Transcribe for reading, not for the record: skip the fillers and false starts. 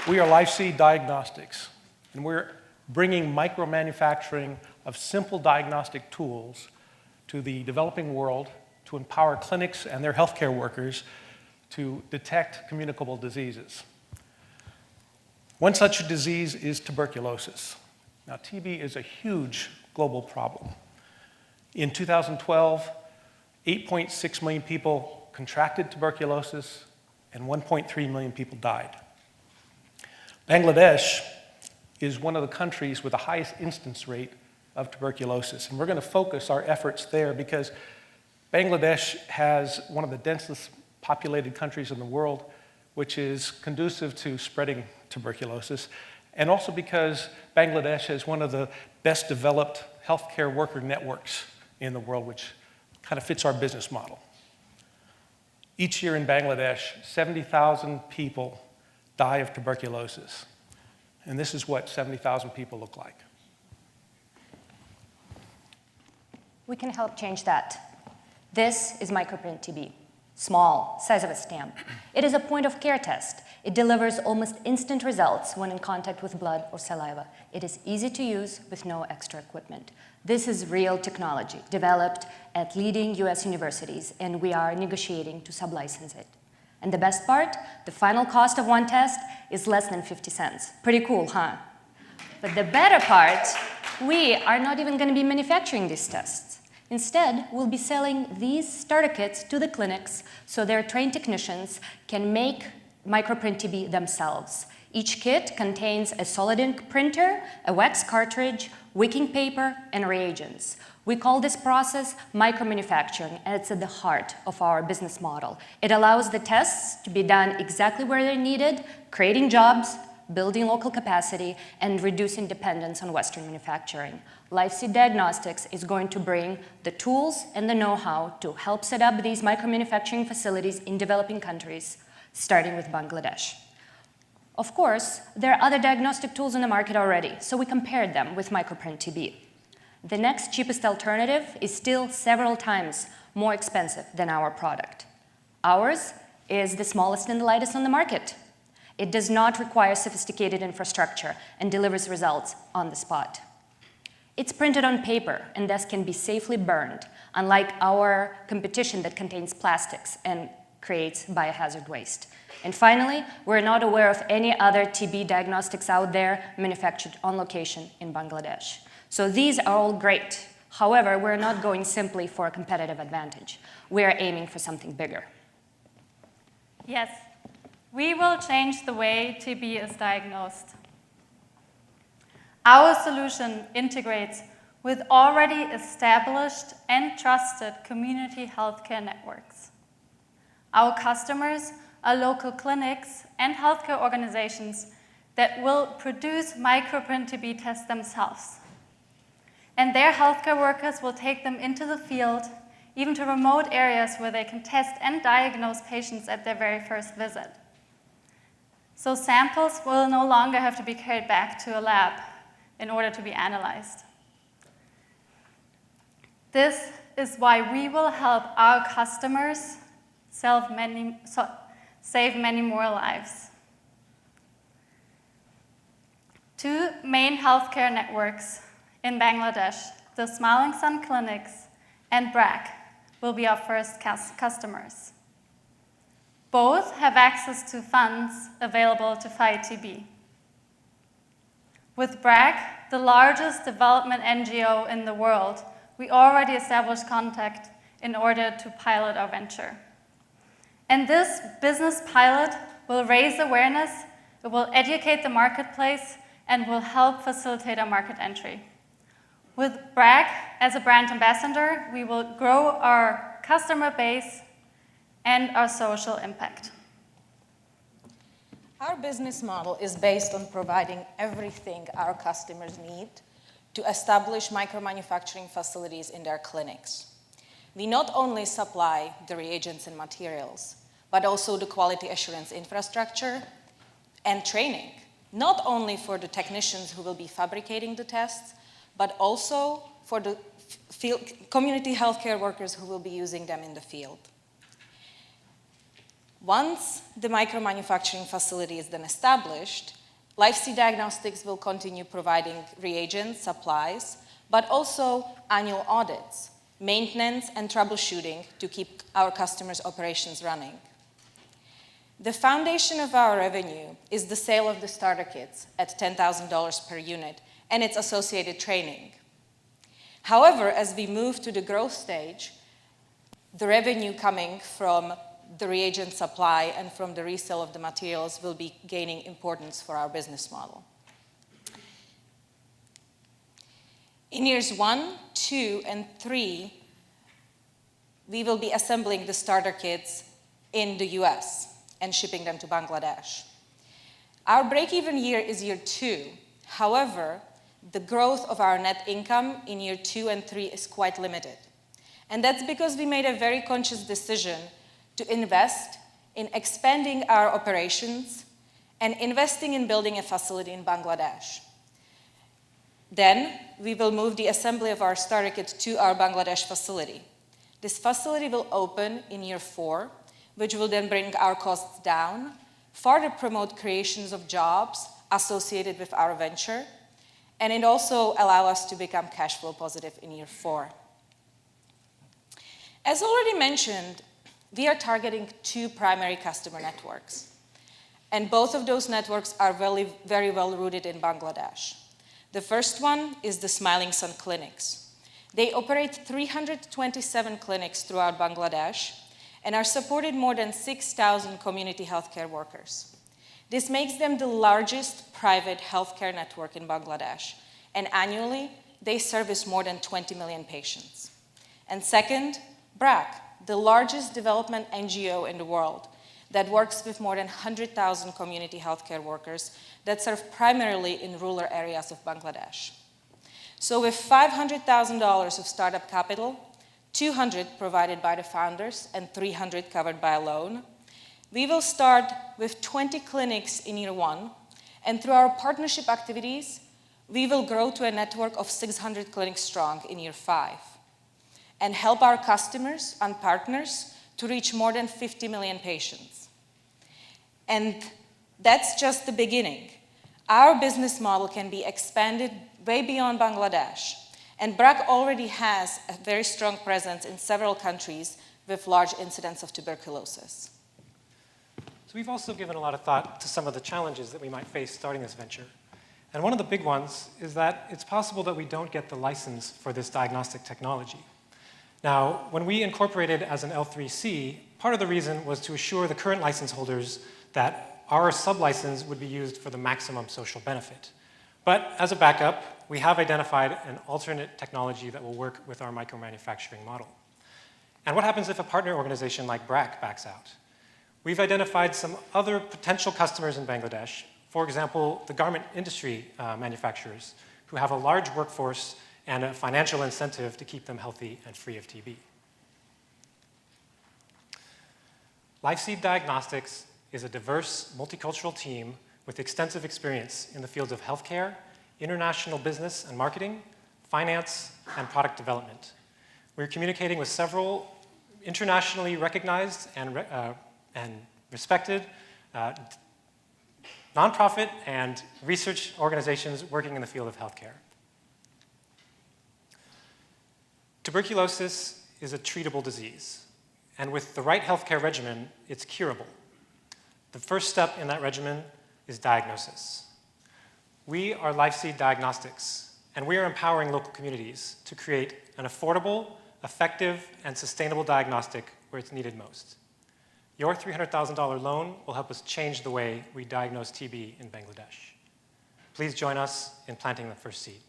We are LifeSeed Diagnostics, and we're bringing micro-manufacturing of simple diagnostic tools to the developing world to empower clinics and their healthcare workers to detect communicable diseases. One such disease is tuberculosis. Now, TB is a huge global problem. In 2012, 8.6 million people contracted tuberculosis and 1.3 million people died. Bangladesh is one of the countries with the highest incidence rate of tuberculosis, and we're going to focus our efforts there because Bangladesh has one of the densest populated countries in the world, which is conducive to spreading tuberculosis, and also because Bangladesh has one of the best developed healthcare worker networks in the world, which kind of fits our business model. Each year in Bangladesh, 70,000 people die of tuberculosis. And this is what 70,000 people look like. We can help change that. This is microprint TB. Small, size of a stamp. It is a point-of-care test. It delivers almost instant results when in contact with blood or saliva. It is easy to use with no extra equipment. This is real technology developed at leading US universities, and we are negotiating to sublicense it. And the best part, the final cost of one test is less than 50 cents. Pretty cool, huh? But the better part, we are not even going to be manufacturing these tests. Instead, we'll be selling these starter kits to the clinics so their trained technicians can make microprint TB themselves. Each kit contains a solid ink printer, a wax cartridge, wicking paper, and reagents. We call this process micromanufacturing, and it's at the heart of our business model. It allows the tests to be done exactly where they're needed, creating jobs, building local capacity, and reducing dependence on Western manufacturing. LifeSeed Diagnostics is going to bring the tools and the know-how to help set up these micromanufacturing facilities in developing countries, starting with Bangladesh. Of course, there are other diagnostic tools in the market already, so we compared them with microprint TB. The next cheapest alternative is still several times more expensive than our product. Ours is the smallest and the lightest on the market. It does not require sophisticated infrastructure and delivers results on the spot. It's printed on paper and thus can be safely burned, unlike our competition that contains plastics and creates biohazard waste. And finally, we're not aware of any other TB diagnostics out there manufactured on location in Bangladesh. So these are all great. However, we're not going simply for a competitive advantage. We're aiming for something bigger. Yes, we will change the way TB is diagnosed. Our solution integrates with already established and trusted community healthcare networks. Our customers are local clinics and healthcare organizations that will produce microprint TB tests themselves. And their healthcare workers will take them into the field, even to remote areas where they can test and diagnose patients at their very first visit. So samples will no longer have to be carried back to a lab in order to be analyzed. This is why we will help our customers save many more lives. Two main healthcare networks in Bangladesh, the Smiling Sun Clinics and BRAC, will be our first customers. Both have access to funds available to fight TB. With BRAC, the largest development NGO in the world, we already established contact in order to pilot our venture. And this business pilot will raise awareness, it will educate the marketplace, and will help facilitate our market entry. With BRAC as a brand ambassador, we will grow our customer base and our social impact. Our business model is based on providing everything our customers need to establish micromanufacturing facilities in their clinics. We not only supply the reagents and materials, but also the quality assurance infrastructure and training, not only for the technicians who will be fabricating the tests, but also for the community healthcare workers who will be using them in the field. Once the micromanufacturing facility is then established, LifeSeed Diagnostics will continue providing reagents, supplies, but also annual audits, maintenance, and troubleshooting to keep our customers' operations running. The foundation of our revenue is the sale of the starter kits at $10,000 per unit and its associated training. However, as we move to the growth stage, the revenue coming from the reagent supply and from the resale of the materials will be gaining importance for our business model. In years 1, 2, and 3, we will be assembling the starter kits in the US and shipping them to Bangladesh. Our break-even year is year 2. However, the growth of our net income in year 2 and 3 is quite limited. And that's because we made a very conscious decision to invest in expanding our operations and investing in building a facility in Bangladesh. Then, we will move the assembly of our starter kit to our Bangladesh facility. This facility will open in year 4, which will then bring our costs down, further promote creations of jobs associated with our venture, and it also allow us to become cash flow positive in year 4. As already mentioned, we are targeting 2 primary customer networks, and both of those networks are very well rooted in Bangladesh. The first one is the Smiling Sun clinics. They operate 327 clinics throughout Bangladesh and are supported more than 6,000 community healthcare workers. This makes them the largest private healthcare network in Bangladesh, and annually, they service more than 20 million patients. And second, BRAC, the largest development NGO in the world that works with more than 100,000 community healthcare workers that serve primarily in rural areas of Bangladesh. So with $500,000 of startup capital, $200 provided by the founders and $300 covered by a loan, we will start with 20 clinics in year 1, and through our partnership activities, we will grow to a network of 600 clinics strong in year 5, and help our customers and partners to reach more than 50 million patients. And that's just the beginning. Our business model can be expanded way beyond Bangladesh, and BRAC already has a very strong presence in several countries with large incidence of tuberculosis. So we've also given a lot of thought to some of the challenges that we might face starting this venture. And one of the big ones is that it's possible that we don't get the license for this diagnostic technology. Now, when we incorporated as an L3C, part of the reason was to assure the current license holders that our sublicense would be used for the maximum social benefit. But as a backup, we have identified an alternate technology that will work with our micromanufacturing model. And what happens if a partner organization like BRAC backs out? We've identified some other potential customers in Bangladesh, for example, the garment industry manufacturers, who have a large workforce and a financial incentive to keep them healthy and free of TB. LifeSeed Diagnostics is a diverse, multicultural team with extensive experience in the fields of healthcare, international business and marketing, finance, and product development. We're communicating with several internationally recognized and respected nonprofit and research organizations working in the field of healthcare. Tuberculosis is a treatable disease, and with the right healthcare regimen, it's curable. The first step in that regimen is diagnosis. We are LifeSeed Diagnostics, and we are empowering local communities to create an affordable, effective, and sustainable diagnostic where it's needed most. Your $300,000 loan will help us change the way we diagnose TB in Bangladesh. Please join us in planting the first seed.